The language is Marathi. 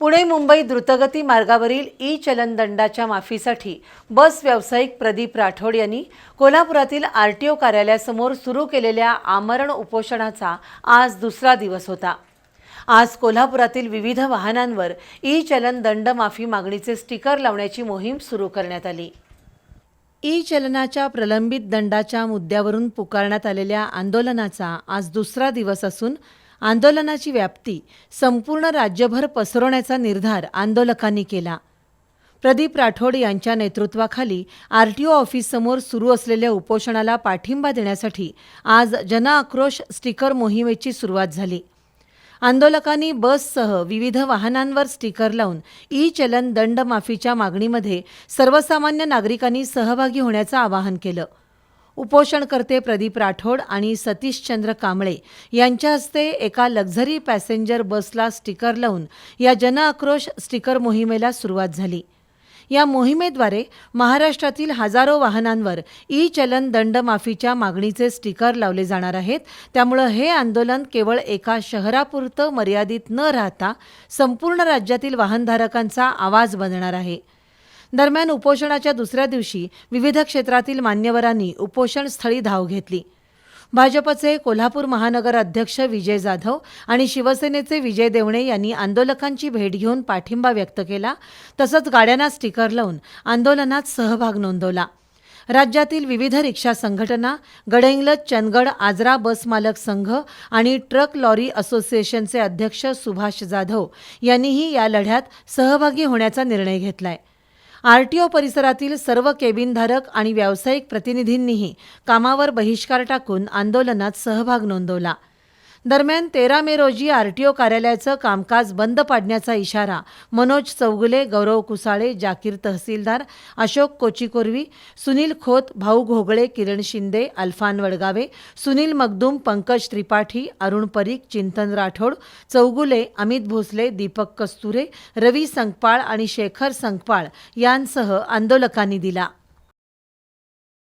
पुणे मुंबई द्रुतगती मार्गावरील ई-चलन दंडाच्या माफीसाठी बस व्यावसायिक प्रदीप राठोड यांनी कोल्हापुरातील आरटीओ कार्यालयासमोर सुरू केलेल्या आमरण उपोषणाचा आज दुसरा दिवस होता। आज कोल्हापुरातील विविध वाहनांवर ई-चलन दंड माफी मागणीचे स्टिकर लावण्याची मोहीम सुरू करण्यात आली। ई-चलनाच्या प्रलंबित दंडाच्या मुद्द्यावरून पुकारण्यात आलेल्या आंदोलनाचा आज दुसरा दिवस असून आंदोलनाची व्याप्ती संपूर्ण राज्यभर पसरवण्याचा निर्धार आंदोलकांनी केला। प्रदीप राठोड यांच्या नेतृत्वाखाली आरटीओ ऑफिससमोर सुरू असलेल्या उपोषणाला पाठिंबा देण्यासाठी आज जनआक्रोश स्टिकर मोहिमेची सुरुवात झाली। आंदोलकांनी बससह विविध वाहनांवर स्टिकर लावून ई-चलन दंड माफीच्या मागणीमध्ये सर्वसामान्य नागरिकांनी सहभागी होण्याचं आवाहन केलं। उपोषणकर्ते प्रदीप राठोड आणि सतीशचंद्र कांबळे यांच्या हस्ते एका लक्झरी पॅसेंजर बसला स्टिकर लावून या जनआक्रोश स्टिकर मोहिमेला सुरुवात झाली। या मोहिमेद्वारे महाराष्ट्रातील हजारो वाहनांवर ई-चलन दंड माफीच्या मागणीचे स्टिकर लावले जाणार आहेत। त्यामुळे हे आंदोलन केवळ एका शहरापुरतं मर्यादित न राहता संपूर्ण राज्यातील वाहनधारकांचा आवाज बनणार आहे। दरम्यान उपोषणाच्या दुसऱ्या दिवशी विविध क्षेत्रातील मान्यवरांनी उपोषणस्थळी धाव घेतली। भाजपचे कोल्हापूर महानगर अध्यक्ष विजय जाधव आणि शिवसेनेचे विजय देवणे यांनी आंदोलकांची भेट घेऊन पाठिंबा व्यक्त केला। तसंच गाड्यांना स्टिकर लावून आंदोलनात सहभाग नोंदवला। राज्यातील विविध रिक्षा संघटना, गडहिंग्लज चंदगड आजरा बस मालक संघ आणि ट्रक लॉरी असोसिएशनचे अध्यक्ष सुभाष जाधव यांनीही या लढ्यात सहभागी होण्याचा निर्णय घेतलाय। आरटीओ परिसरातील सर्व केबिनधारक आणि व्यावसायिक प्रतिनिधींनीही कामावर बहिष्कार टाकून आंदोलनात सहभाग नोंदवला। दरम्यान 13 मे रोजी आरटीओ कार्यालयाचं कामकाज बंद पाडण्याचा इशारा मनोज चौगुले, गौरव कुसाळे, जाकीर तहसीलदार, अशोक कोचीकोर्वी, सुनील खोत, भाऊ घोगळे, किरण शिंदे, अल्फान वडगावे, सुनील मगदूम, पंकज त्रिपाठी, अरुण परीख, चिंतन राठोड, चौगुले, अमित भोसले, दीपक कस्तुरे, रवी संकपाळ आणि शेखर संकपाळ यांसह आंदोलकांनी दिला।